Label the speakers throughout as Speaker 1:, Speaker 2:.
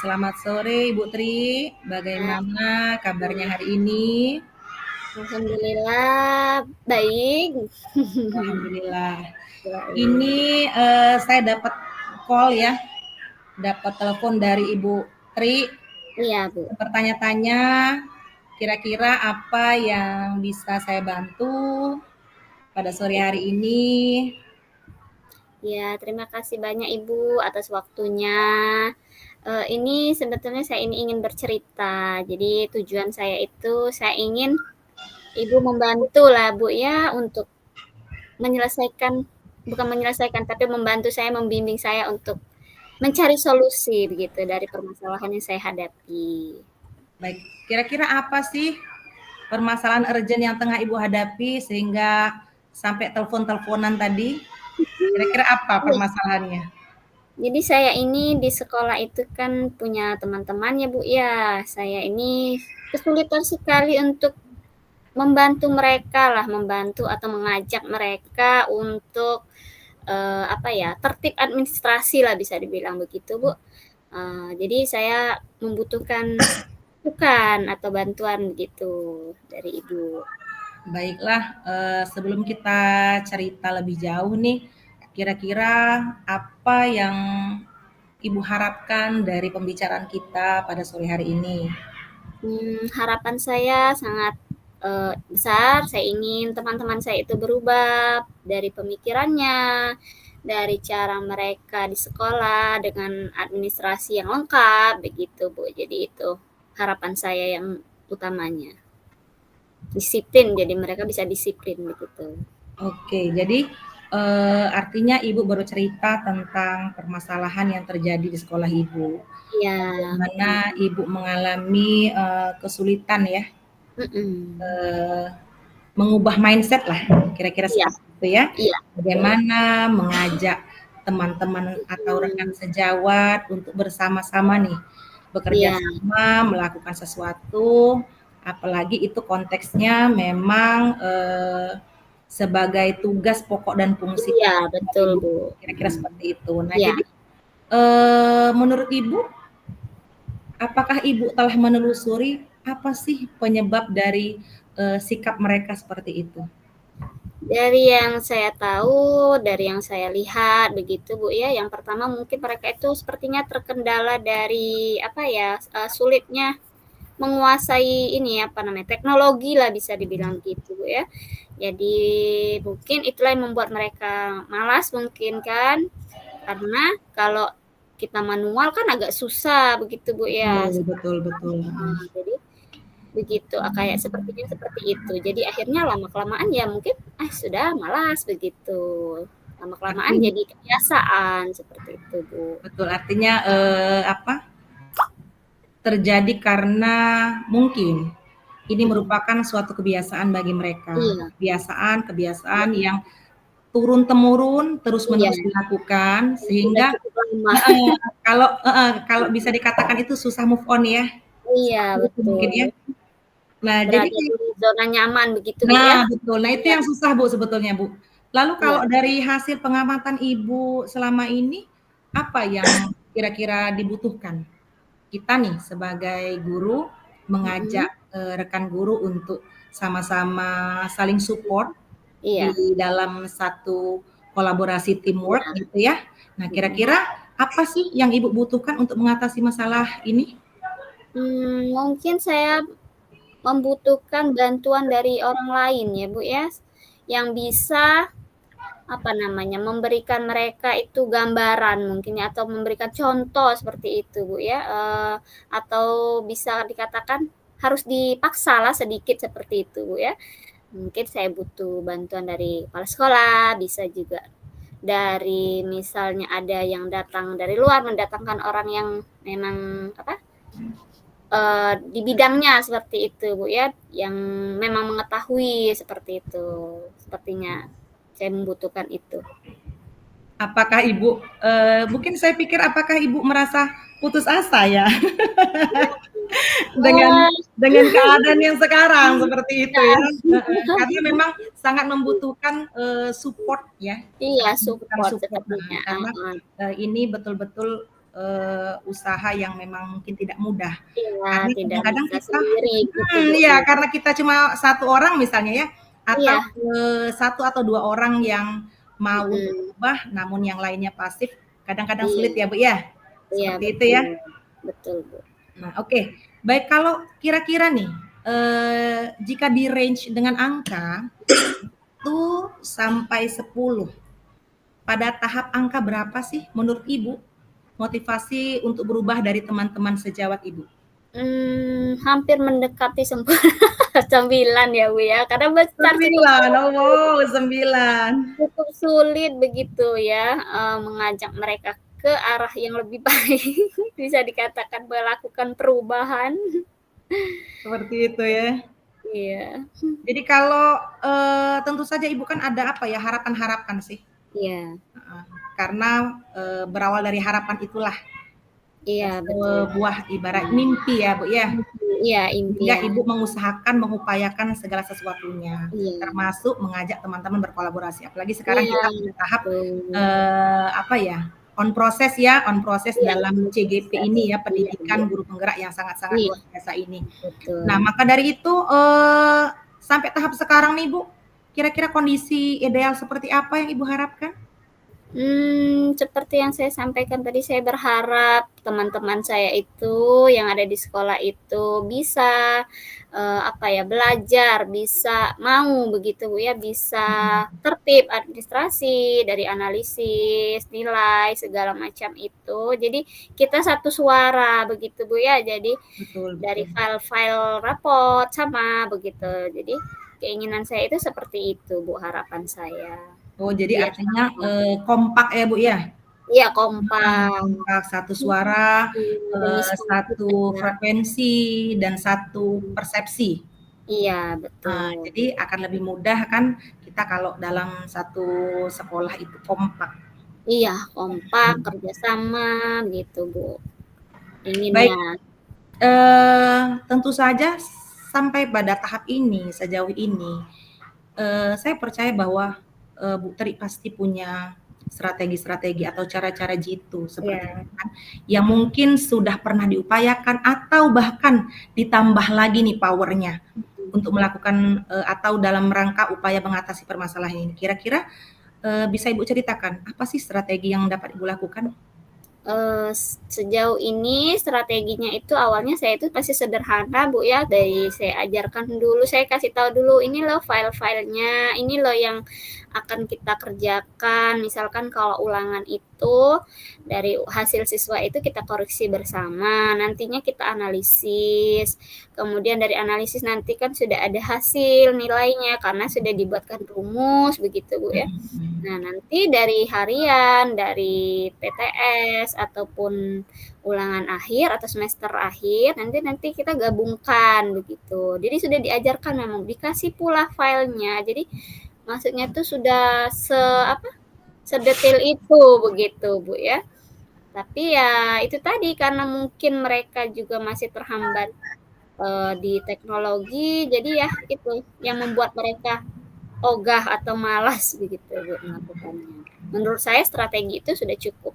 Speaker 1: Selamat sore Ibu Tri,
Speaker 2: Nah,
Speaker 1: bagaimana kabarnya hari ini?
Speaker 2: alhamdulillah baik.
Speaker 1: Alhamdulillah.
Speaker 2: Baik.
Speaker 1: Ini saya dapat call ya, dapat telepon dari Ibu Tri,
Speaker 2: Iya, Bu.
Speaker 1: bertanya-tanya kira-kira apa yang bisa saya bantu pada sore hari ini.
Speaker 2: Ya, terima kasih banyak Ibu atas waktunya. Ini sebetulnya saya ini ingin bercerita. Jadi tujuan saya itu saya ingin Ibu membantu lah Bu ya untuk menyelesaikan, bukan menyelesaikan, tapi membantu saya, membimbing saya untuk mencari solusi begitu dari permasalahan yang saya hadapi.
Speaker 1: Baik, kira-kira apa sih permasalahan urgent yang tengah Ibu hadapi sehingga sampai telepon-teleponan tadi? Kira-kira apa
Speaker 2: Iya.
Speaker 1: permasalahannya?
Speaker 2: Jadi saya ini di sekolah itu kan punya teman-teman ya Bu ya. Saya ini kesulitan sekali untuk membantu mereka lah, membantu atau mengajak mereka untuk apa ya, tertib administrasi lah bisa dibilang begitu Bu. Jadi saya membutuhkan masukan atau bantuan begitu dari Ibu.
Speaker 1: Baiklah, sebelum kita cerita lebih jauh nih, kira-kira apa yang Ibu harapkan dari pembicaraan kita pada sore hari ini?
Speaker 2: Harapan saya sangat besar. Saya ingin teman-teman saya itu berubah dari pemikirannya, dari cara mereka di sekolah dengan administrasi yang lengkap, begitu Bu. Jadi itu harapan saya yang utamanya. Disiplin, jadi mereka bisa disiplin begitu.
Speaker 1: Oke, jadi artinya Ibu baru cerita tentang permasalahan yang terjadi di sekolah Ibu,
Speaker 2: Iya,
Speaker 1: bagaimana
Speaker 2: betul.
Speaker 1: Ibu mengalami kesulitan ya,
Speaker 2: Mhm.
Speaker 1: eh, mengubah mindset lah, kira-kira
Speaker 2: Iya,
Speaker 1: seperti itu ya.
Speaker 2: iya, betul.
Speaker 1: Bagaimana mengajak teman-teman atau rekan
Speaker 2: Mhm.
Speaker 1: sejawat untuk bersama-sama nih bekerja
Speaker 2: Iya,
Speaker 1: sama melakukan sesuatu, apalagi itu konteksnya memang sebagai tugas pokok dan fungsi
Speaker 2: iya, betul
Speaker 1: ibu,
Speaker 2: Bu.
Speaker 1: kira-kira seperti itu. Nah,
Speaker 2: Iya.
Speaker 1: jadi menurut ibu, apakah ibu telah menelusuri apa sih penyebab dari sikap mereka seperti itu?
Speaker 2: Dari yang saya tahu, dari yang saya lihat begitu Bu ya, yang pertama mungkin mereka itu sepertinya terkendala dari apa ya, sulitnya menguasai ini apa namanya, teknologi lah bisa dibilang gitu Bu ya. Jadi mungkin itulah yang membuat mereka malas mungkin kan, karena kalau kita manual kan agak susah begitu Bu ya.
Speaker 1: Betul, betul, betul.
Speaker 2: Jadi begitu, kayak sepertinya seperti itu. Jadi akhirnya lama-kelamaan ya mungkin, sudah malas begitu. Lama-kelamaan
Speaker 1: Artinya
Speaker 2: jadi kebiasaan, seperti itu, Bu.
Speaker 1: betul, artinya apa? Terjadi karena mungkin ini
Speaker 2: Mhm.
Speaker 1: merupakan suatu kebiasaan bagi mereka.
Speaker 2: Iya,
Speaker 1: Kebiasaan yang turun-temurun
Speaker 2: iya,
Speaker 1: terus-menerus dilakukan
Speaker 2: sudah
Speaker 1: sehingga
Speaker 2: cukup lama.
Speaker 1: heeh, kalau bisa dikatakan itu susah move on ya,
Speaker 2: Iya,
Speaker 1: seperti itu mungkin ya.
Speaker 2: betul.
Speaker 1: Nah, jadi
Speaker 2: Berada di zona nyaman begitu, Bu, ya?
Speaker 1: nah betul, nah itu
Speaker 2: Iya,
Speaker 1: yang susah Bu sebetulnya Bu. Lalu
Speaker 2: iya.
Speaker 1: kalau dari hasil pengamatan Ibu selama ini, apa yang kira-kira dibutuhkan? Kita nih sebagai guru
Speaker 2: Mhm.
Speaker 1: mengajak, rekan guru untuk sama-sama saling support di
Speaker 2: Iya,
Speaker 1: dalam satu kolaborasi teamwork
Speaker 2: iya.
Speaker 1: gitu ya. Nah,
Speaker 2: Mhm.
Speaker 1: kira-kira apa sih yang Ibu butuhkan untuk mengatasi masalah ini?
Speaker 2: Mungkin saya membutuhkan bantuan dari orang lain ya, Bu, ya, yang bisa apa namanya, memberikan mereka itu gambaran mungkin ya, atau memberikan contoh seperti itu, Bu, ya, atau bisa dikatakan harus dipaksalah sedikit seperti itu, Bu, ya. Mungkin saya butuh bantuan dari kepala sekolah, bisa juga dari misalnya ada yang datang dari luar, mendatangkan orang yang memang apa, di bidangnya seperti itu, Bu, ya, yang memang mengetahui seperti itu, sepertinya saya membutuhkan itu.
Speaker 1: Apakah Ibu mungkin saya pikir apakah Ibu merasa putus asa ya dengan
Speaker 2: Eee,
Speaker 1: keadaan yang sekarang seperti itu
Speaker 2: iya.
Speaker 1: ya? Heeh, karena memang sangat membutuhkan, support ya,
Speaker 2: Iya,
Speaker 1: sangat membutuhkan
Speaker 2: support
Speaker 1: support, heeh,
Speaker 2: sepertinya,
Speaker 1: karena,
Speaker 2: heeh.
Speaker 1: ini betul-betul, usaha yang memang mungkin tidak mudah.
Speaker 2: Iya,
Speaker 1: Karena
Speaker 2: tidak
Speaker 1: kadang-kadang
Speaker 2: bisa
Speaker 1: kita
Speaker 2: sendiri gitu, Bu,
Speaker 1: iya,
Speaker 2: ya.
Speaker 1: karena kita cuma satu orang misalnya ya, atau,
Speaker 2: Iya,
Speaker 1: 1 atau 2 orang yang mau untuk
Speaker 2: mhm,
Speaker 1: berubah, namun yang lainnya pasif, kadang-kadang
Speaker 2: iya
Speaker 1: sulit ya, Bu, ya?
Speaker 2: iya,
Speaker 1: Seperti itu ya?
Speaker 2: betul, betul, Bu.
Speaker 1: Nah, oke. Baik, kalau kira-kira nih, jika di-range dengan angka 1 sampai 10, pada tahap angka berapa sih menurut Ibu motivasi untuk berubah dari teman-teman sejawat Ibu?
Speaker 2: Hampir mendekati 9 ya, Bu, ya, karena besar
Speaker 1: 9,
Speaker 2: situasinya
Speaker 1: oh wow, 9.
Speaker 2: cukup sulit begitu ya, mengajak mereka ke arah yang lebih baik, bisa dikatakan melakukan perubahan.
Speaker 1: Seperti itu ya.
Speaker 2: Iya,
Speaker 1: Jadi kalau, tentu saja Ibu kan ada apa ya, harapan-harapan sih,
Speaker 2: iya,
Speaker 1: heeh, karena, berawal dari harapan itulah,
Speaker 2: iya, betul.
Speaker 1: sebuah ibarat mimpi ya, Bu, ya.
Speaker 2: Iya,
Speaker 1: Sehingga
Speaker 2: impian.
Speaker 1: Ibu mengusahakan, mengupayakan segala sesuatunya,
Speaker 2: Iya,
Speaker 1: termasuk mengajak teman-teman berkolaborasi. Apalagi sekarang
Speaker 2: iya,
Speaker 1: kita pada tahap,
Speaker 2: betul.
Speaker 1: apa ya, on proses ya, on proses
Speaker 2: Iya,
Speaker 1: dalam CGP
Speaker 2: sukses.
Speaker 1: ini ya,
Speaker 2: Iya, Bu.
Speaker 1: pendidikan guru penggerak yang sangat-sangat
Speaker 2: Iya,
Speaker 1: luar biasa ini. Nah,
Speaker 2: betul.
Speaker 1: maka dari itu, sampai tahap sekarang nih, Bu, kira-kira kondisi ideal seperti apa yang Ibu harapkan?
Speaker 2: Seperti yang saya sampaikan tadi, saya berharap teman-teman saya itu yang ada di sekolah itu bisa, apa ya, belajar, bisa mau begitu, Bu, ya, bisa
Speaker 1: Mhm,
Speaker 2: tertib administrasi, dari analisis, nilai, segala macam itu. Jadi kita satu suara begitu, Bu, ya. Jadi
Speaker 1: betul
Speaker 2: dari
Speaker 1: betul.
Speaker 2: file-file raport sama begitu. Jadi keinginan saya itu seperti itu, Bu, harapan saya.
Speaker 1: Oh, jadi
Speaker 2: Biar
Speaker 1: artinya,
Speaker 2: sama.
Speaker 1: kompak ya, Bu, ya?
Speaker 2: Iya,
Speaker 1: Mhm,
Speaker 2: kompak.
Speaker 1: kompak, satu suara,
Speaker 2: Demi kita
Speaker 1: satu
Speaker 2: ya.
Speaker 1: frekuensi, dan satu persepsi.
Speaker 2: Iya, betul.
Speaker 1: Jadi akan lebih mudah kan kita kalau dalam satu sekolah itu kompak.
Speaker 2: Iya, kompak, kerjasama gitu, Bu,
Speaker 1: Baik,
Speaker 2: inginnya.
Speaker 1: tentu saja sampai pada tahap ini, sejauh ini, saya percaya bahwa, Bu Tri pasti punya strategi-strategi atau cara-cara jitu seperti
Speaker 2: Iya,
Speaker 1: itu kan, yang mungkin sudah pernah diupayakan atau bahkan ditambah lagi nih power-nya untuk melakukan, atau dalam rangka upaya mengatasi permasalahan ini. Kira-kira, bisa Ibu ceritakan, apa sih strategi yang dapat Ibu lakukan?
Speaker 2: Sejauh ini strateginya itu awalnya saya itu masih sederhana, Bu, ya, dari saya ajarkan dulu, saya kasih tahu dulu, "Ini loh file-filenya, ini loh yang akan kita kerjakan." Misalkan kalau ulangan itu dari hasil siswa itu kita koreksi bersama, nantinya kita analisis, kemudian dari analisis nanti kan sudah ada hasil nilainya karena sudah dibuatkan rumus begitu, Bu, ya.
Speaker 1: Mhm mhm.
Speaker 2: Nah, nanti dari harian, dari PTS, ataupun ulangan akhir atau semester akhir, nanti nanti kita gabungkan begitu. Jadi sudah diajarkan memang, dikasih pula filenya. Jadi maksudnya tuh sudah apa, sedetail itu begitu, Bu, ya. Tapi ya itu tadi, karena mungkin mereka juga masih terhambat, di teknologi, jadi ya itu yang membuat mereka ogah atau malas begitu, Bu, melakukannya. Menurut saya strategi itu sudah cukup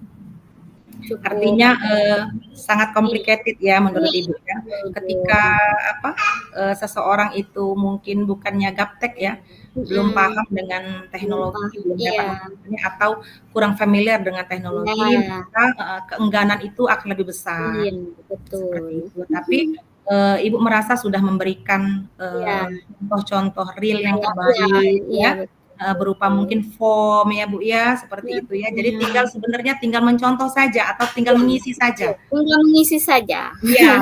Speaker 2: cukup
Speaker 1: Artinya, sangat
Speaker 2: iya
Speaker 1: complicated ya menurut
Speaker 2: iya,
Speaker 1: Ibu ya.
Speaker 2: betul, Bu.
Speaker 1: Ketika apa, seseorang itu mungkin bukannya gaptek ya, belum
Speaker 2: Mhm,
Speaker 1: paham dengan
Speaker 2: belum
Speaker 1: teknologi, belum dapat
Speaker 2: iya
Speaker 1: memahaminya atau kurang familiar dengan teknologi,
Speaker 2: iya
Speaker 1: maka, keengganan itu akan lebih besar,
Speaker 2: iya, betul.
Speaker 1: seperti itu. Tapi, Ibu merasa sudah memberikan,
Speaker 2: Iya
Speaker 1: contoh-contoh real yang
Speaker 2: iya
Speaker 1: terbaik
Speaker 2: iya,
Speaker 1: ya, berupa
Speaker 2: betul.
Speaker 1: mungkin form ya, Bu, ya, seperti itu ya. Jadi tinggal
Speaker 2: Mhm,
Speaker 1: sebenarnya tinggal mencontoh saja atau tinggal
Speaker 2: iya
Speaker 1: mengisi
Speaker 2: iya,
Speaker 1: saja.
Speaker 2: tinggal mengisi saja.
Speaker 1: Iya,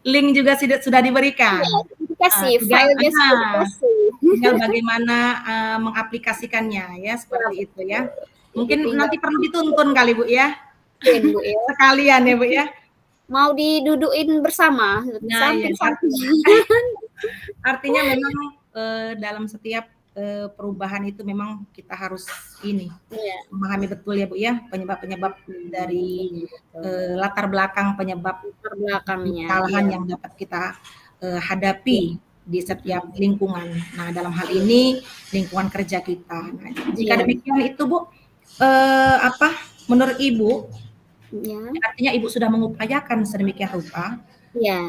Speaker 1: link juga sudah diberikan.
Speaker 2: Iya, sudah dikasih,
Speaker 1: Tinggal
Speaker 2: filenya sudah dikasih.
Speaker 1: tinggal bagaimana, mengaplikasikannya ya,
Speaker 2: Iya,
Speaker 1: seperti itu
Speaker 2: betul.
Speaker 1: ya.
Speaker 2: Jadi
Speaker 1: Mungkin
Speaker 2: tinggal
Speaker 1: nanti perlu dituntun kali, Bu, ya?
Speaker 2: masukin, Bu, ya.
Speaker 1: Sekalian ya, Bu, ya?
Speaker 2: Mau didudukin bersama,
Speaker 1: Nah, iya,
Speaker 2: samping-sampingan.
Speaker 1: artinya memang, dalam setiap, perubahan itu memang kita harus ini,
Speaker 2: Iya,
Speaker 1: memahami betul ya, Bu, ya, penyebab-penyebab dari,
Speaker 2: iya betul.
Speaker 1: latar belakang penyebab
Speaker 2: Latar belakangnya,
Speaker 1: permasalahan
Speaker 2: iya,
Speaker 1: yang dapat kita, hadapi
Speaker 2: iya,
Speaker 1: di setiap
Speaker 2: mhm,
Speaker 1: lingkungan. Nah, dalam hal ini lingkungan kerja kita. Nah, jika
Speaker 2: iya,
Speaker 1: demikian itu, Bu, apa, menurut Ibu,
Speaker 2: Ya.
Speaker 1: Artinya Ibu sudah mengupayakan sedemikian rupa.
Speaker 2: Ya.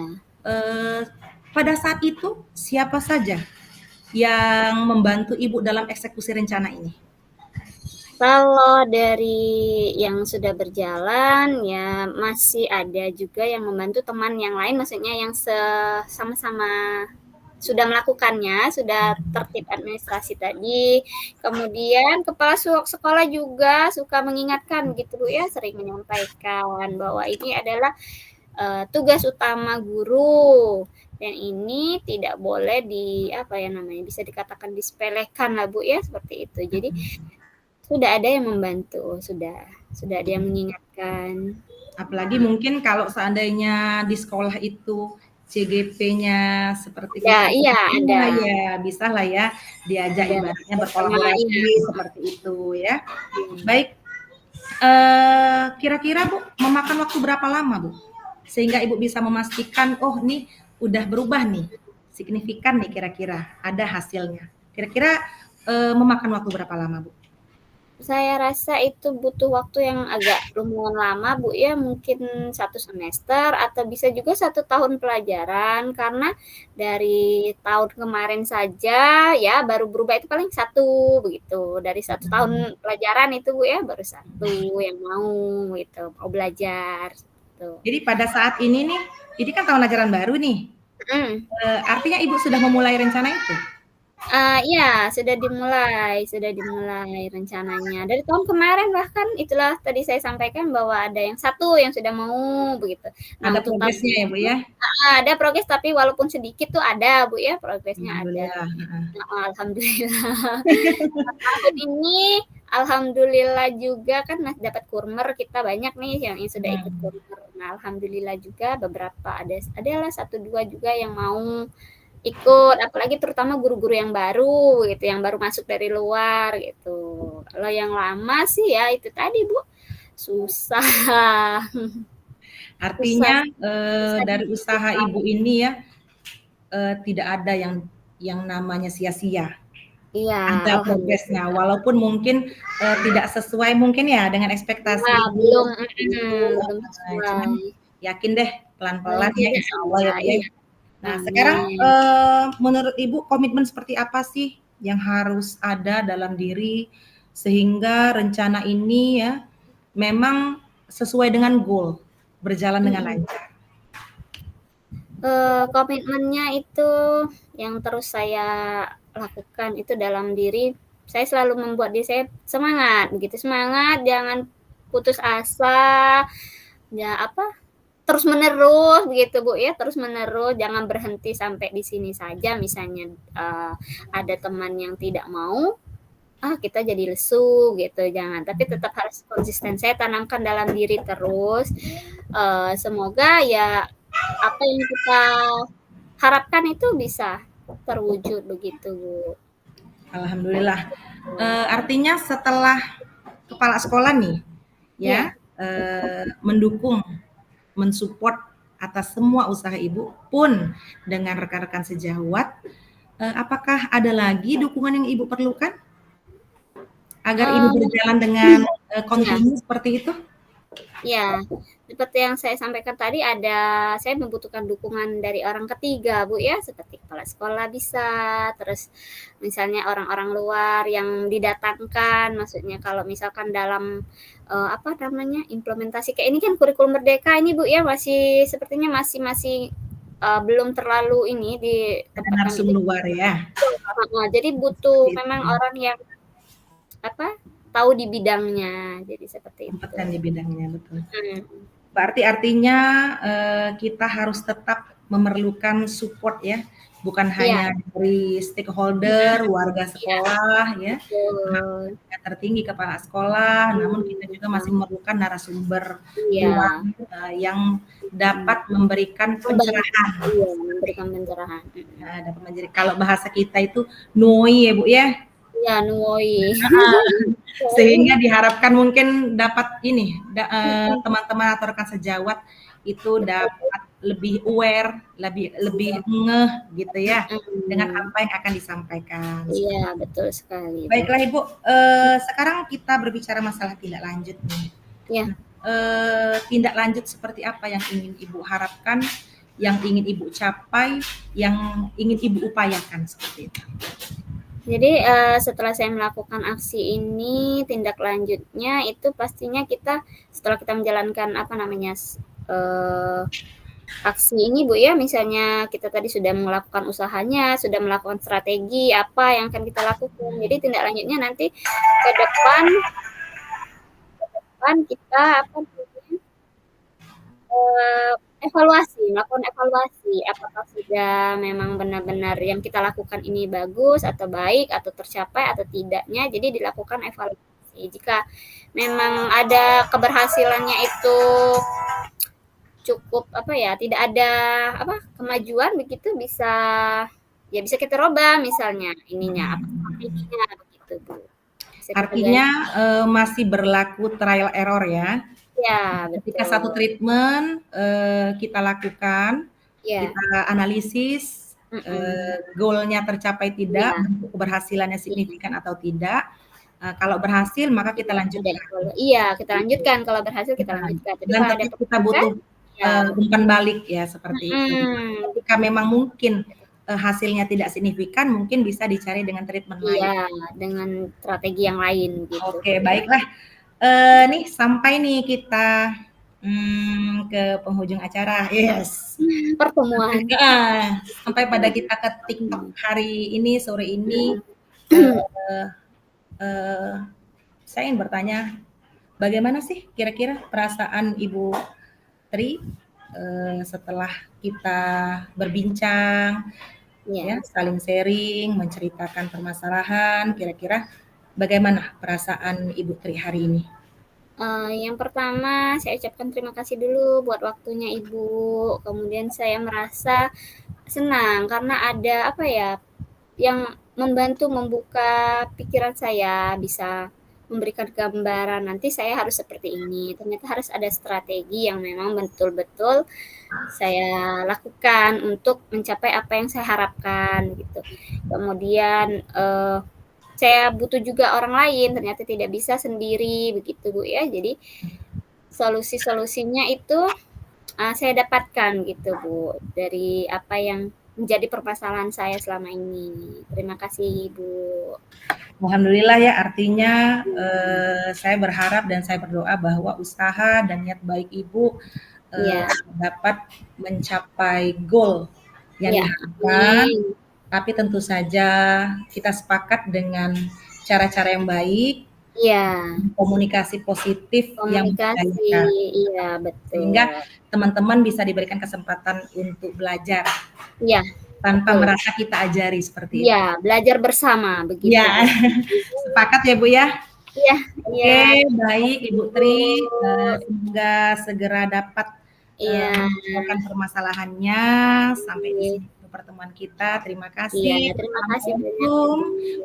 Speaker 1: Pada saat itu siapa saja yang membantu Ibu dalam eksekusi rencana ini?
Speaker 2: Kalau dari yang sudah berjalan, ya masih ada juga yang membantu teman yang lain, maksudnya yang sama-sama sudah melakukannya, sudah tertib administrasi tadi. Kemudian kepala sekolah juga suka mengingatkan gitu Bu ya, sering menyampaikan bahwa ini adalah tugas utama guru dan ini tidak boleh bisa dikatakan disepelekan lah Bu ya, seperti itu. Jadi sudah ada yang membantu, sudah ada yang mengingatkan.
Speaker 1: Apalagi mungkin kalau seandainya di sekolah itu CGP-nya seperti
Speaker 2: Ya, iya ada.
Speaker 1: ya bisa lah ya diajak
Speaker 2: Ada
Speaker 1: ibaratnya
Speaker 2: bersama,
Speaker 1: berkolaborasi
Speaker 2: iya.
Speaker 1: seperti itu ya.
Speaker 2: Hmm.
Speaker 1: Baik, kira-kira Bu memakan waktu berapa lama Bu? Sehingga Ibu bisa memastikan, oh nih udah berubah nih, signifikan nih kira-kira ada hasilnya. Kira-kira memakan waktu berapa lama Bu?
Speaker 2: Saya rasa itu butuh waktu yang agak lumayan lama Bu ya, mungkin 1 semester atau bisa juga 1 tahun pelajaran, karena dari tahun kemarin saja ya baru berubah itu paling 1 begitu, dari 1 tahun pelajaran itu Bu ya, baru 1 yang mau gitu, mau belajar gitu.
Speaker 1: Jadi pada saat ini nih, ini kan tahun ajaran baru nih. Artinya Ibu sudah memulai rencana itu?
Speaker 2: Iya, sudah dimulai rencananya. Dari tahun kemarin bahkan itulah tadi saya sampaikan bahwa ada yang 1 yang sudah mau begitu. Nah,
Speaker 1: Ada
Speaker 2: untuk tahun
Speaker 1: progresnya ya Bu
Speaker 2: ini
Speaker 1: ya?
Speaker 2: ada progres tapi walaupun sedikit tuh ada Bu ya, progresnya ada.
Speaker 1: Alhamdulillah.
Speaker 2: Alhamdulillah. Tahun ini alhamdulillah juga kan masih dapat kurmer, kita banyak nih yang sudah ikut kurmer. Nah, alhamdulillah juga beberapa adalah 1, 2 juga yang mau ikut, apalagi terutama guru-guru yang baru gitu, yang baru masuk dari luar gitu. Kalau yang lama sih ya itu tadi Bu, susah.
Speaker 1: Artinya
Speaker 2: Susah
Speaker 1: dari usaha Ibu ini ya tidak ada yang namanya sia-sia.
Speaker 2: Iya,
Speaker 1: Ada progresnya,
Speaker 2: alhamdulillah.
Speaker 1: walaupun mungkin tidak sesuai mungkin ya dengan ekspektasi
Speaker 2: Nah,
Speaker 1: Ibu.
Speaker 2: belum
Speaker 1: Cuman
Speaker 2: sesuai.
Speaker 1: yakin deh pelan-pelan ya
Speaker 2: Mungkin
Speaker 1: insya Allah ya Bu ya.
Speaker 2: iya.
Speaker 1: Nah sekarang
Speaker 2: Amin.
Speaker 1: menurut Ibu komitmen seperti apa sih yang harus ada dalam diri sehingga rencana ini ya memang sesuai dengan goal, berjalan dengan lancar?
Speaker 2: Komitmennya itu yang terus saya lakukan itu dalam diri, saya selalu membuat diri saya semangat, begitu semangat, jangan putus asa, terus menerus begitu Bu ya, terus menerus, jangan berhenti sampai di sini saja. Misalnya ada teman yang tidak mau, kita jadi lesu gitu, jangan. Tapi tetap harus konsisten. Saya tanamkan dalam diri terus. Semoga ya apa yang kita harapkan itu bisa terwujud begitu Bu.
Speaker 1: Alhamdulillah. Artinya setelah kepala sekolah nih ya mendukung, mensupport atas semua usaha Ibu pun dengan rekan-rekan sejawat, apakah ada lagi dukungan yang Ibu perlukan agar ini berjalan dengan kontinu seperti itu?
Speaker 2: Ya, seperti yang saya sampaikan tadi saya membutuhkan dukungan dari orang ketiga Bu ya, seperti kepala sekolah bisa, terus misalnya orang-orang luar yang didatangkan, maksudnya kalau misalkan dalam implementasi kayak ini kan kurikulum merdeka ini Bu ya, masih sepertinya masih belum terlalu ini di tempat
Speaker 1: narsum luar ya.
Speaker 2: Jadi butuh memang orang yang tahu di bidangnya, jadi seperti itu.
Speaker 1: Kompeten di bidangnya, betul. Berarti artinya kita harus tetap memerlukan support ya, bukan hanya dari stakeholder, warga sekolah ya, tertinggi kepala sekolah, namun kita juga masih memerlukan narasumber luar yang dapat memberikan pencerahan.
Speaker 2: Memberikan pencerahan.
Speaker 1: Kalau bahasa kita itu nuoi ya Bu ya.
Speaker 2: Ya, nuoi.
Speaker 1: Sehingga diharapkan mungkin dapat ini teman-teman atau rekan sejawat itu dapat lebih aware, lebih ngeh gitu ya dengan apa yang akan disampaikan.
Speaker 2: Iya, betul sekali.
Speaker 1: Baiklah Ibu, sekarang kita berbicara masalah tindak lanjut nih.
Speaker 2: Ya.
Speaker 1: tindak lanjut seperti apa yang ingin Ibu harapkan, yang ingin Ibu capai, yang ingin Ibu upayakan seperti itu?
Speaker 2: Jadi setelah saya melakukan aksi ini, tindak lanjutnya itu pastinya kita setelah kita menjalankan aksi ini Bu ya, misalnya kita tadi sudah melakukan usahanya, sudah melakukan strategi apa yang akan kita lakukan. Jadi tindak lanjutnya nanti ke depan kita melakukan evaluasi apakah sudah memang benar-benar yang kita lakukan ini bagus atau baik atau tercapai atau tidaknya. Jadi dilakukan evaluasi. Jika memang ada keberhasilannya itu cukup tidak ada kemajuan begitu, bisa kita rubah misalnya ininya apa strateginya begitu Bu.
Speaker 1: Artinya masih berlaku trial error ya.
Speaker 2: Ya,
Speaker 1: Ketika
Speaker 2: betul.
Speaker 1: satu treatment kita lakukan,
Speaker 2: Ya.
Speaker 1: kita analisis goalnya tercapai tidak, bentuk keberhasilannya signifikan atau tidak. Kalau berhasil maka kita lanjutkan.
Speaker 2: Iya, kita lanjutkan. Kalau berhasil kita lanjutkan. Jadi
Speaker 1: Dan
Speaker 2: kalau ada
Speaker 1: kita butuh umpan balik ya seperti itu. Jika memang mungkin hasilnya tidak signifikan, mungkin bisa dicari dengan treatment lain.
Speaker 2: Iya, dengan strategi yang lain gitu.
Speaker 1: Oke, baiklah. Nih sampai nih kita ke penghujung acara. Yes.
Speaker 2: Pertemuan.
Speaker 1: Sampai pada kita ke TikTok hari ini, sore ini. Saya ingin bertanya, bagaimana sih kira-kira perasaan Ibu Tri setelah kita berbincang, ya, saling sharing, menceritakan permasalahan, kira-kira bagaimana perasaan Ibu Tri hari ini?
Speaker 2: Yang pertama saya ucapkan terima kasih dulu buat waktunya Ibu. Kemudian saya merasa senang karena ada yang membantu membuka pikiran saya, bisa memberikan gambaran nanti saya harus seperti ini. Ternyata harus ada strategi yang memang betul-betul saya lakukan untuk mencapai apa yang saya harapkan gitu. Kemudian saya butuh juga orang lain, ternyata tidak bisa sendiri begitu Bu ya. Jadi solusi-solusinya itu saya dapatkan gitu Bu dari apa yang menjadi permasalahan saya selama ini. Terima kasih Ibu.
Speaker 1: Alhamdulillah ya, artinya saya berharap dan saya berdoa bahwa usaha dan niat baik Ibu dapat mencapai goal yang diharapkan. Tapi tentu saja kita sepakat dengan cara-cara yang baik, komunikasi positif yang
Speaker 2: mempercayakan. Iya, betul.
Speaker 1: Sehingga teman-teman bisa diberikan kesempatan untuk belajar.
Speaker 2: Iya.
Speaker 1: Tanpa merasa kita ajari seperti itu.
Speaker 2: Iya, belajar bersama begitu.
Speaker 1: Ya, sepakat ya Bu ya?
Speaker 2: Iya.
Speaker 1: Oke, baik Ibu Tri, semoga segera dapat menyelesaikan permasalahannya. Sampai di sini pertemuan kita. Terima kasih.
Speaker 2: Terima kasih.
Speaker 1: Assalamualaikum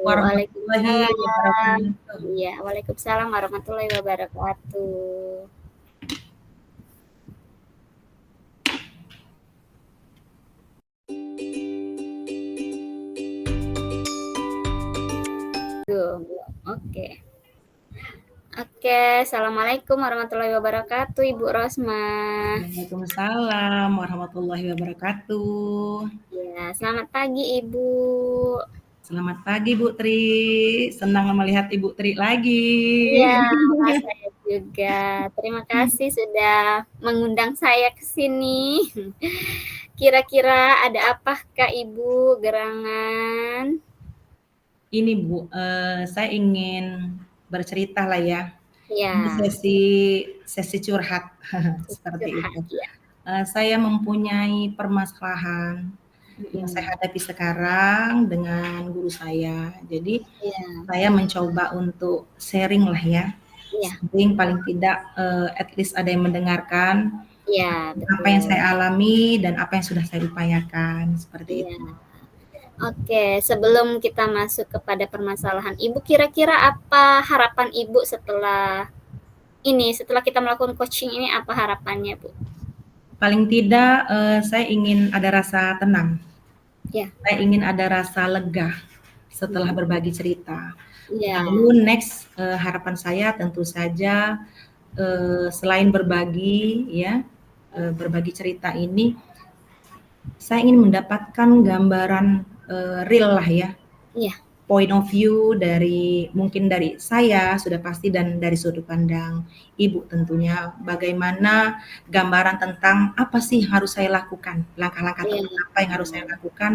Speaker 1: warahmatullahi wabarakatuh.
Speaker 2: Iya, waalaikumsalam warahmatullahi wabarakatuh. Oke, assalamualaikum warahmatullahi wabarakatuh, Ibu Rosma.
Speaker 1: Waalaikumsalam warahmatullahi wabarakatuh.
Speaker 2: Ya, selamat pagi Ibu.
Speaker 1: Selamat pagi Bu Tri, senang melihat Ibu Tri lagi.
Speaker 2: Iya, saya juga. Terima kasih sudah mengundang saya ke sini. Kira-kira ada apakah Ibu gerangan?
Speaker 1: Ini Bu, saya ingin bercerita lah ya.
Speaker 2: Ya.
Speaker 1: Ini sesi curhat seperti itu. Saya mempunyai permasalahan yang saya hadapi sekarang dengan guru saya. Jadi saya mencoba untuk sharing lah ya. Sharing paling tidak at least ada yang mendengarkan apa yang saya alami dan apa yang sudah saya upayakan seperti itu.
Speaker 2: Oke, sebelum kita masuk kepada permasalahan Ibu, kira-kira apa harapan Ibu setelah kita melakukan coaching ini, apa harapannya Bu?
Speaker 1: Paling tidak saya ingin ada rasa tenang. Saya ingin ada rasa lega setelah berbagi cerita. Lalu next harapan saya tentu saja selain berbagi ya, berbagi cerita ini, saya ingin mendapatkan gambaran real lah ya,
Speaker 2: Iya.
Speaker 1: point of view dari mungkin dari saya sudah pasti dan dari sudut pandang Ibu tentunya bagaimana gambaran tentang apa sih yang harus saya lakukan, langkah-langkah
Speaker 2: Iya.
Speaker 1: tepat apa yang harus saya lakukan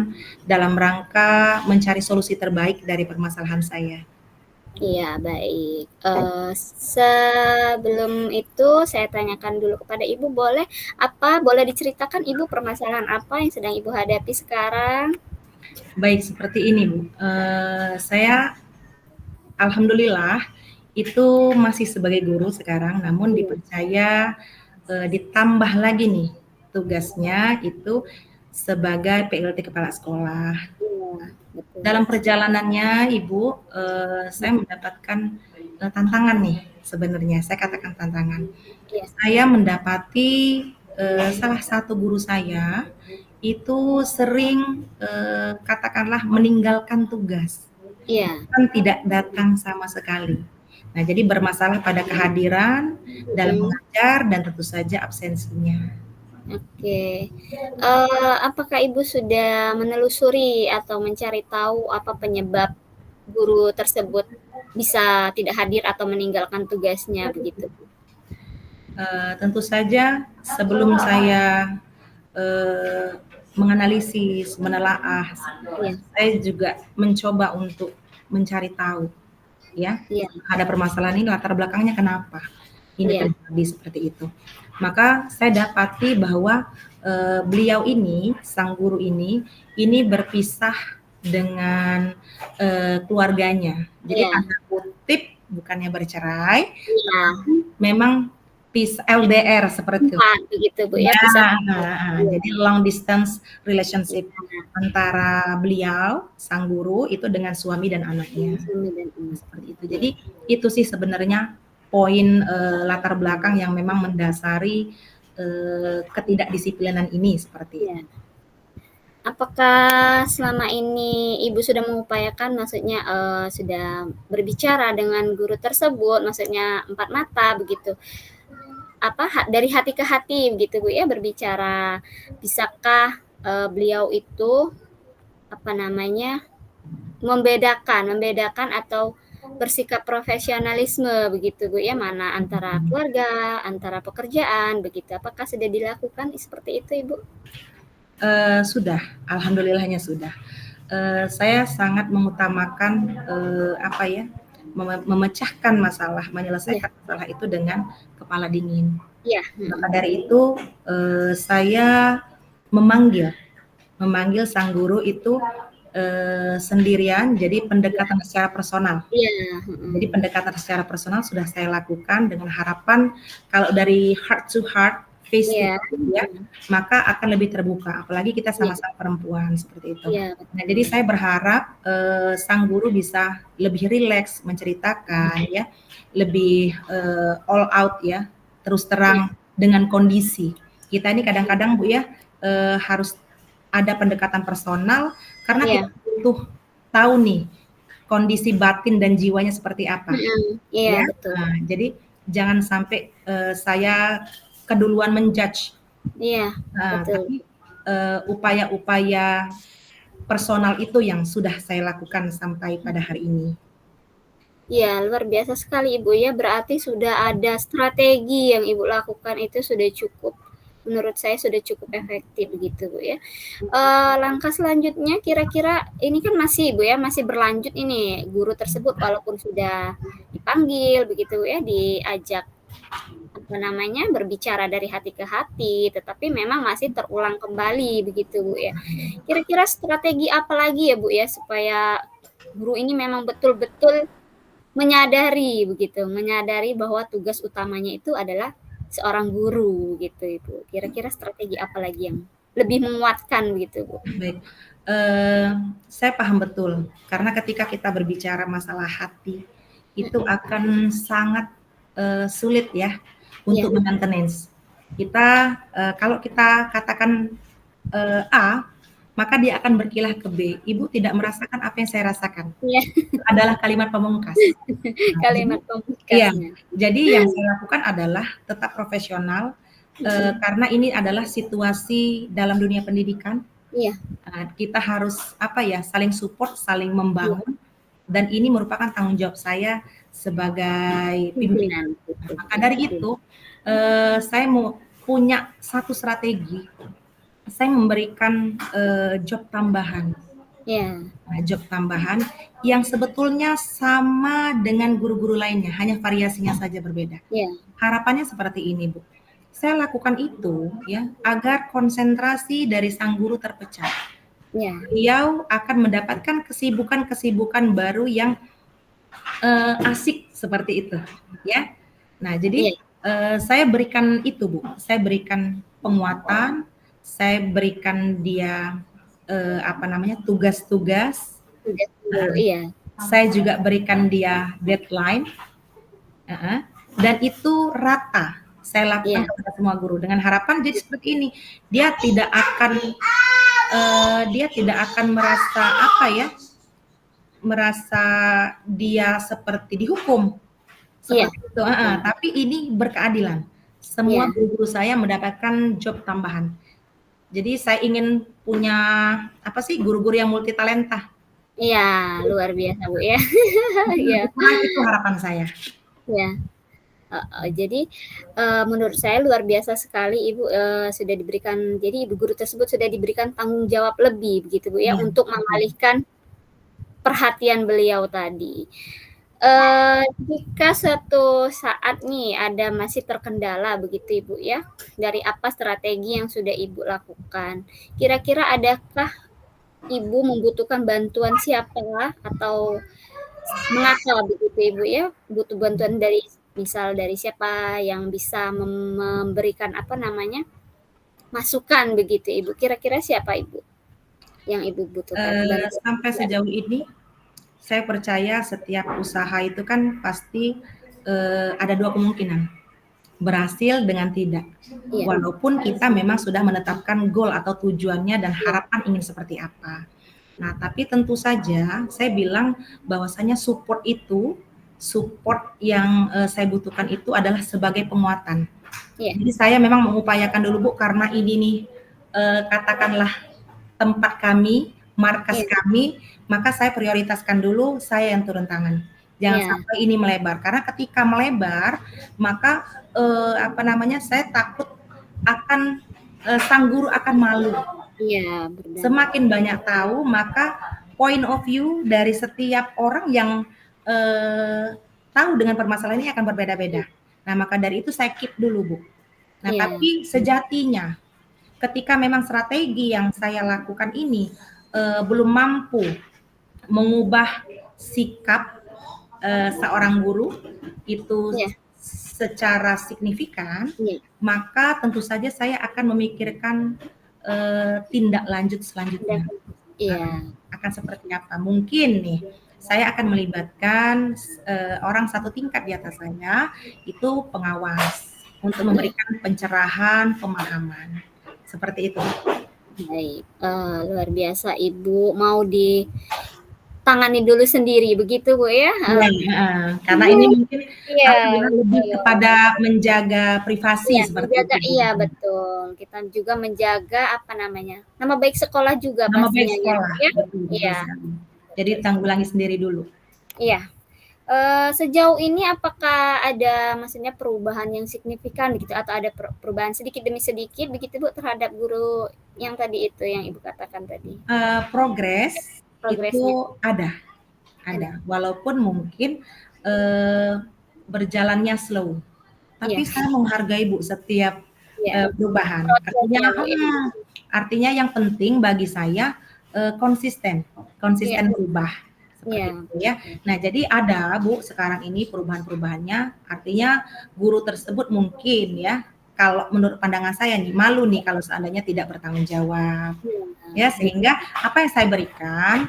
Speaker 1: dalam rangka mencari solusi terbaik dari permasalahan saya.
Speaker 2: Iya, baik. Sebelum itu saya tanyakan dulu kepada Ibu, boleh diceritakan Ibu permasalahan apa yang sedang Ibu hadapi sekarang?
Speaker 1: Baik, seperti ini Bu, saya alhamdulillah itu masih sebagai guru sekarang, namun
Speaker 2: Iya.
Speaker 1: dipercaya ditambah lagi nih tugasnya itu sebagai PLT kepala sekolah.
Speaker 2: Iya, betul.
Speaker 1: Dalam perjalanannya Ibu, saya mendapatkan tantangan nih sebenarnya, saya katakan tantangan.
Speaker 2: Iya.
Speaker 1: Saya mendapati salah satu guru saya itu sering katakanlah meninggalkan tugas,
Speaker 2: Iya.
Speaker 1: kan tidak datang sama sekali. Nah, jadi bermasalah pada kehadiran dalam
Speaker 2: Mhm.
Speaker 1: mengajar dan tentu saja absensinya.
Speaker 2: Oke. Apakah Ibu sudah menelusuri atau mencari tahu apa penyebab guru tersebut bisa tidak hadir atau meninggalkan tugasnya begitu?
Speaker 1: Tentu saja sebelum saya menganalisis, menelaah,
Speaker 2: Iya.
Speaker 1: saya juga mencoba untuk mencari tahu ya,
Speaker 2: Iya.
Speaker 1: ada permasalahan ini latar belakangnya kenapa ini
Speaker 2: Iya.
Speaker 1: terjadi seperti itu. Maka saya dapati bahwa beliau ini, sang guru ini berpisah dengan keluarganya. Jadi
Speaker 2: Iya.
Speaker 1: tanda kutip bukannya bercerai,
Speaker 2: Iya.
Speaker 1: memang LDR seperti itu.
Speaker 2: Pisah begitu Bu ya,
Speaker 1: Ya,
Speaker 2: pisah. Iya.
Speaker 1: jadi long distance relationship
Speaker 2: Iya.
Speaker 1: antara beliau, sang guru itu dengan suami dan anaknya.
Speaker 2: Suami dan anak.
Speaker 1: Seperti itu.
Speaker 2: Iya.
Speaker 1: Jadi itu sih sebenarnya poin latar belakang yang memang mendasari ketidakdisiplinan ini seperti itu.
Speaker 2: Iya. Apakah selama ini Ibu sudah mengupayakan, maksudnya sudah berbicara dengan guru tersebut, maksudnya empat mata begitu, dari hati ke hati begitu Bu ya, berbicara, bisakah beliau itu membedakan atau bersikap profesionalisme begitu Bu ya, mana antara keluarga, antara pekerjaan begitu. Apakah sudah dilakukan seperti itu Ibu?
Speaker 1: Sudah, alhamdulillahnya sudah. Saya sangat mengutamakan memecahkan masalah, menyelesaikan masalah itu dengan kepala dingin.
Speaker 2: Iya.
Speaker 1: Maka dari itu saya memanggil sang guru itu sendirian, jadi pendekatan secara personal.
Speaker 2: Iya.
Speaker 1: Jadi pendekatan secara personal sudah saya lakukan dengan harapan kalau dari heart to heart, face to face ya, maka akan lebih terbuka. Apalagi kita sama-sama perempuan seperti itu.
Speaker 2: Iya.
Speaker 1: Nah, jadi saya berharap sang guru bisa lebih rileks menceritakan ya, lebih all out ya, terus terang dengan kondisi. Kita ini kadang-kadang Bu ya harus ada pendekatan personal karena kita butuh tahu nih kondisi batin dan jiwanya seperti apa.
Speaker 2: Iya,
Speaker 1: ya?
Speaker 2: Betul.
Speaker 1: Nah, jadi jangan sampai saya keduluan menjudge.
Speaker 2: Iya, betul.
Speaker 1: Tapi upaya-upaya personal itu yang sudah saya lakukan sampai pada hari ini.
Speaker 2: Iya, luar biasa sekali Ibu ya, berarti sudah ada strategi yang Ibu lakukan itu sudah cukup, menurut saya sudah cukup efektif gitu Bu ya. Langkah selanjutnya kira-kira ini kan masih Bu ya, masih berlanjut ini guru tersebut walaupun sudah dipanggil begitu ya, diajak berbicara dari hati ke hati, tetapi memang masih terulang kembali begitu Bu ya. Kira-kira strategi apa lagi ya Bu ya, supaya guru ini memang betul-betul menyadari bahwa tugas utamanya itu adalah seorang guru gitu Ibu. Kira-kira strategi apa lagi yang lebih menguatkan begitu Bu?
Speaker 1: Baik, saya paham betul karena ketika kita berbicara masalah hati itu akan sangat sulit ya untuk maintenance. Kita kalau kita katakan A, maka dia akan berkilah ke B. Ibu tidak merasakan apa yang saya rasakan.
Speaker 2: Iya.
Speaker 1: Itu adalah kalimat pamungkas. Nah, jadi
Speaker 2: Kalimat
Speaker 1: iya,
Speaker 2: pamungkasnya.
Speaker 1: jadi yang saya lakukan adalah tetap profesional, karena ini adalah situasi dalam dunia pendidikan.
Speaker 2: Iya.
Speaker 1: Kita harus apa ya, saling support, saling
Speaker 2: Iya.
Speaker 1: membangun, dan ini merupakan tanggung jawab saya sebagai pimpinan.
Speaker 2: Pimpinan. Betul,
Speaker 1: Maka dari
Speaker 2: betul.
Speaker 1: itu, saya mau punya satu strategi, saya memberikan job tambahan.
Speaker 2: Iya.
Speaker 1: Nah, job tambahan yang sebetulnya sama dengan guru-guru lainnya, hanya variasinya saja berbeda.
Speaker 2: Iya.
Speaker 1: Harapannya seperti ini, Bu. Saya lakukan itu ya agar konsentrasi dari sang guru terpecah.
Speaker 2: Iya.
Speaker 1: Beliau akan mendapatkan kesibukan-kesibukan baru yang asik seperti itu, ya. Nah, jadi
Speaker 2: Iya.
Speaker 1: saya berikan itu, Bu. Saya berikan penguatan, saya berikan dia apa namanya, tugas-tugas.
Speaker 2: Tugas dulu, iya.
Speaker 1: Saya juga berikan dia deadline, dan itu rata saya lakukan
Speaker 2: Iya.
Speaker 1: kepada semua guru dengan harapan jadi seperti ini, dia tidak akan merasa apa ya, merasa dia seperti dihukum
Speaker 2: Iya.
Speaker 1: seperti itu, tapi ini berkeadilan. Semua
Speaker 2: Iya.
Speaker 1: guru-guru saya mendapatkan job tambahan. Jadi saya ingin punya apa sih, guru-guru yang multitalenta.
Speaker 2: Iya, luar biasa, Bu, ya. Iya.
Speaker 1: Itu harapan saya.
Speaker 2: Iya. Jadi, menurut saya luar biasa sekali Ibu, sudah diberikan, jadi ibu guru tersebut sudah diberikan tanggung jawab lebih begitu, Bu, ya,
Speaker 1: Iya,
Speaker 2: untuk
Speaker 1: betul.
Speaker 2: mengalihkan perhatian beliau tadi. Jika suatu saat nih ada masih terkendala begitu Ibu ya, dari apa strategi yang sudah Ibu lakukan, kira-kira adakah Ibu membutuhkan bantuan siapa atau mengapa begitu Ibu ya, butuh bantuan dari misal dari siapa yang bisa memberikan apa namanya, masukan begitu Ibu, kira-kira siapa Ibu yang Ibu butuhkan bantuan?
Speaker 1: Sampai sejauh ini saya percaya setiap usaha itu kan pasti ada dua kemungkinan, berhasil dengan tidak.
Speaker 2: Iya.
Speaker 1: Walaupun kita memang sudah menetapkan goal atau tujuannya dan harapan ingin seperti apa. Nah, tapi tentu saja saya bilang bahwasanya support yang saya butuhkan itu adalah sebagai penguatan.
Speaker 2: Iya.
Speaker 1: Jadi saya memang mengupayakan dulu, Bu, karena ini nih katakanlah tempat kami, markas kami, maka saya prioritaskan dulu saya yang turun tangan. Jangan sampai ini melebar, karena ketika melebar, maka apa namanya, saya takut akan sang guru akan malu.
Speaker 2: Iya, benar.
Speaker 1: Semakin banyak tahu, maka point of view dari setiap orang yang tahu dengan permasalahan ini akan berbeda-beda. Nah, maka dari itu saya keep dulu, Bu. Nah, tapi sejatinya ketika memang strategi yang saya lakukan ini belum mampu mengubah sikap seorang guru itu secara signifikan, maka tentu saja saya akan memikirkan tindak lanjut selanjutnya. Akan seperti apa? Mungkin nih saya akan melibatkan orang satu tingkat di atas saya, itu pengawas, untuk memberikan pencerahan, pemahaman. Seperti itu.
Speaker 2: Baik, luar biasa Ibu mau ditangani dulu sendiri begitu Bu ya?
Speaker 1: Karena ini mungkin lebih kepada menjaga privasi seperti
Speaker 2: menjaga,
Speaker 1: itu.
Speaker 2: Iya betul, kita juga menjaga apa namanya, nama baik sekolah juga
Speaker 1: nama
Speaker 2: pastinya
Speaker 1: baik sekolah,
Speaker 2: ya.
Speaker 1: betul,
Speaker 2: Iya.
Speaker 1: Jadi tanggulangi sendiri dulu.
Speaker 2: Iya. Sejauh ini apakah ada maksudnya perubahan yang signifikan gitu atau ada perubahan sedikit demi sedikit begitu Bu terhadap guru yang tadi itu yang Ibu katakan tadi?
Speaker 1: Progres itu ada. Walaupun mungkin berjalannya slow, tapi saya menghargai Bu setiap perubahan. Artinya yang penting bagi saya konsisten berubah. Seperti itu ya. Nah, jadi ada Bu sekarang ini perubahan-perubahannya, artinya guru tersebut mungkin ya, kalau menurut pandangan saya nih, malu nih kalau seandainya tidak bertanggung jawab. Ya, sehingga apa yang saya berikan,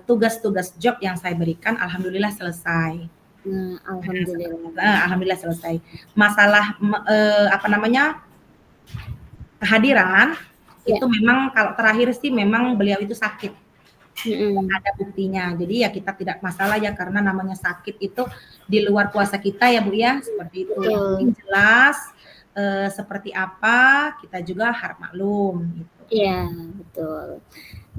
Speaker 1: tugas-tugas job yang saya berikan alhamdulillah selesai. Alhamdulillah selesai. Masalah apa namanya, kehadiran itu memang kalau terakhir sih memang beliau itu sakit.
Speaker 2: Mhm.
Speaker 1: Ada buktinya. Jadi ya kita tidak masalah ya karena namanya sakit itu di luar kuasa kita ya Bu ya, seperti itu. Yang penting
Speaker 2: Betul.
Speaker 1: jelas seperti apa kita juga harap maklum gitu.
Speaker 2: Iya, betul.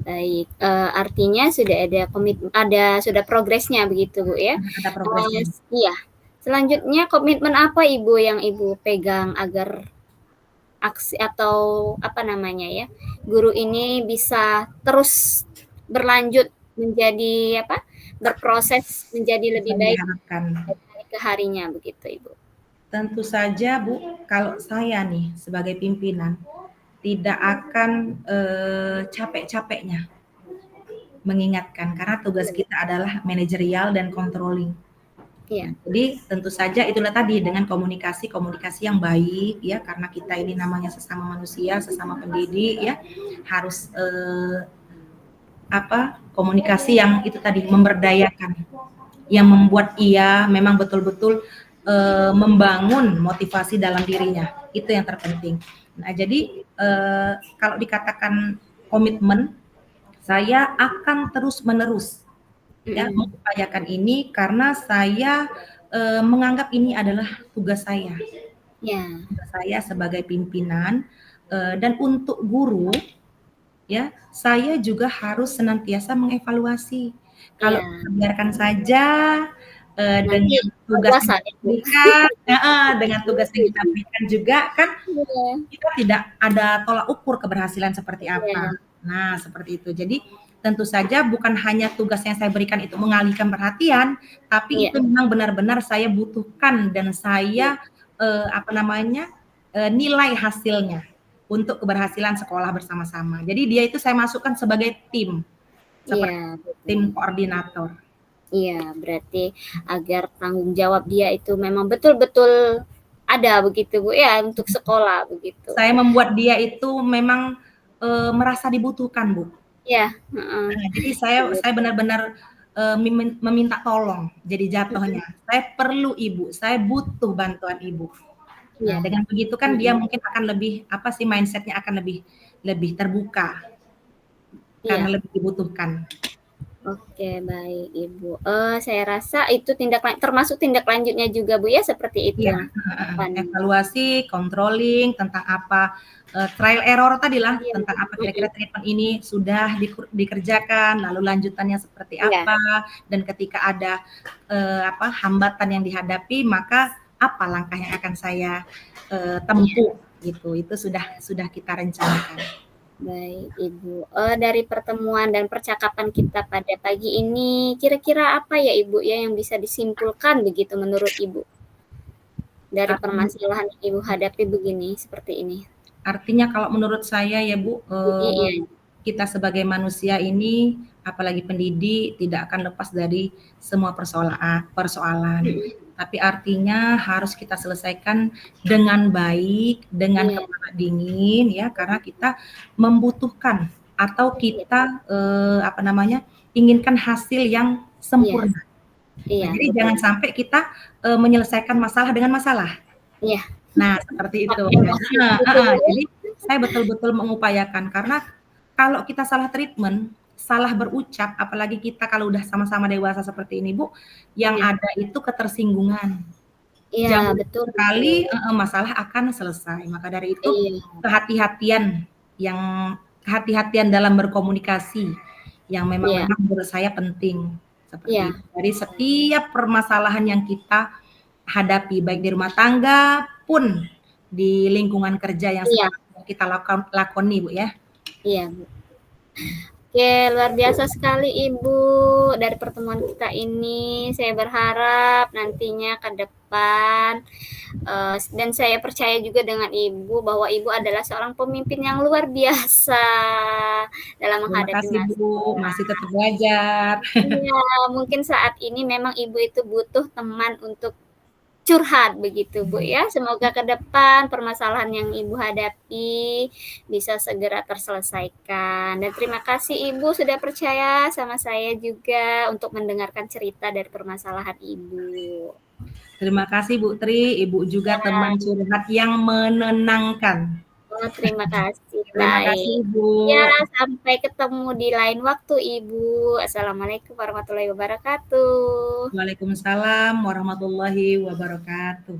Speaker 2: Baik, artinya sudah progresnya begitu Bu ya.
Speaker 1: Ada progresnya.
Speaker 2: Iya. Selanjutnya komitmen apa Ibu yang Ibu pegang agar aksi atau apa namanya ya, guru ini bisa terus berlanjut menjadi berproses menjadi lebih
Speaker 1: Yang
Speaker 2: baik
Speaker 1: diharapkan.
Speaker 2: dari hari ke harinya begitu Ibu?
Speaker 1: Tentu saja Bu, kalau saya nih sebagai pimpinan tidak akan capek-capeknya mengingatkan karena tugas kita adalah manajerial dan controlling.
Speaker 2: Iya.
Speaker 1: Jadi tentu saja itulah tadi dengan komunikasi yang baik ya karena kita ini namanya sesama manusia, sesama pendidik ya harus komunikasi yang itu tadi memberdayakan, yang membuat ia memang betul-betul membangun motivasi dalam dirinya itu yang terpenting. Nah jadi kalau dikatakan komitmen, saya akan terus-menerus ya mengupayakan ini karena saya menganggap ini adalah tugas saya.
Speaker 2: Ya.
Speaker 1: Tugas saya sebagai pimpinan dan untuk guru ya, saya juga harus senantiasa mengevaluasi. Kalau
Speaker 2: Iya.
Speaker 1: kita biarkan saja
Speaker 2: Nanti
Speaker 1: dengan tugas yang
Speaker 2: puasa
Speaker 1: kita
Speaker 2: ya Bu.
Speaker 1: berikan, dengan tugas yang kita berikan juga kan
Speaker 2: Iya.
Speaker 1: kita tidak ada tolak ukur keberhasilan seperti apa.
Speaker 2: Iya.
Speaker 1: Nah, seperti itu. Jadi tentu saja bukan hanya tugas yang saya berikan itu mengalihkan perhatian, tapi
Speaker 2: Iya.
Speaker 1: itu memang benar-benar saya butuhkan dan saya nilai hasilnya untuk keberhasilan sekolah bersama-sama. Jadi dia itu saya masukkan sebagai tim, seperti
Speaker 2: Iya,
Speaker 1: tim
Speaker 2: betul.
Speaker 1: koordinator.
Speaker 2: Iya, berarti agar tanggung jawab dia itu memang betul-betul ada begitu Bu ya untuk sekolah begitu.
Speaker 1: Saya membuat dia itu memang merasa dibutuhkan Bu.
Speaker 2: Iya, heeh.
Speaker 1: Nah, jadi saya benar-benar meminta tolong jadi jatuhnya. Saya perlu Ibu, saya butuh bantuan Ibu. Nah,
Speaker 2: Iya.
Speaker 1: dengan begitu kan dia mungkin akan lebih mindset-nya akan lebih terbuka karena
Speaker 2: Iya.
Speaker 1: lebih dibutuhkan.
Speaker 2: Oke, baik Ibu. Saya rasa itu termasuk tindak lanjutnya juga Bu ya seperti itu.
Speaker 1: Iya, evaluasi, controlling tentang apa trial error tadilah
Speaker 2: Iya.
Speaker 1: tentang apa kira-kira treatment ini sudah dikerjakan, lalu lanjutannya seperti
Speaker 2: Iya.
Speaker 1: apa, dan ketika ada hambatan yang dihadapi, maka apa langkah yang akan saya tempuh gitu. Itu sudah kita rencanakan.
Speaker 2: Baik Ibu, dari pertemuan dan percakapan kita pada pagi ini, kira-kira apa ya Ibu ya yang bisa disimpulkan begitu menurut Ibu? Dari permasalahan yang Ibu hadapi begini, seperti ini.
Speaker 1: Artinya kalau menurut saya ya Bu,
Speaker 2: Iya.
Speaker 1: kita sebagai manusia ini, apalagi pendidik, tidak akan lepas dari semua persoalan. Tapi artinya harus kita selesaikan dengan baik, dengan kepala dingin ya, karena kita membutuhkan atau kita inginkan hasil yang sempurna.
Speaker 2: Iya.
Speaker 1: Jadi jangan sampai kita menyelesaikan masalah dengan masalah.
Speaker 2: Iya.
Speaker 1: Nah, seperti itu. Jadi saya betul-betul mengupayakan karena kalau kita salah treatment, salah berucap, apalagi kita kalau udah sama-sama dewasa seperti ini Bu, yang ada itu ketersinggungan.
Speaker 2: Iya, betul.
Speaker 1: Sekali masalah akan selesai. Maka dari itu kehati-hatian dalam berkomunikasi yang memang menurut saya penting. Seperti itu. Dari setiap permasalahan yang kita hadapi baik di rumah tangga pun di lingkungan kerja yang sekarang kita lakoni Bu ya.
Speaker 2: Iya Bu. Oke, luar biasa sekali Ibu dari pertemuan kita ini. Saya berharap nantinya ke depan dan saya percaya juga dengan Ibu bahwa Ibu adalah seorang pemimpin yang luar biasa dalam menghadapi
Speaker 1: masalah. Terima kasih Bu, masih tetap belajar.
Speaker 2: Iya, mungkin saat ini memang Ibu itu butuh teman untuk curhat begitu Bu ya. Semoga ke depan permasalahan yang Ibu hadapi bisa segera terselesaikan. Dan terima kasih Ibu sudah percaya sama saya juga untuk mendengarkan cerita dari permasalahan Ibu.
Speaker 1: Terima kasih Bu Tri, Ibu juga teman curhat yang menenangkan.
Speaker 2: Oh, terima kasih.
Speaker 1: Terima kasih
Speaker 2: Baik.
Speaker 1: Ibu.
Speaker 2: Ya, sampai ketemu di lain waktu, Ibu. Assalamualaikum warahmatullahi wabarakatuh.
Speaker 1: Waalaikumsalam warahmatullahi wabarakatuh.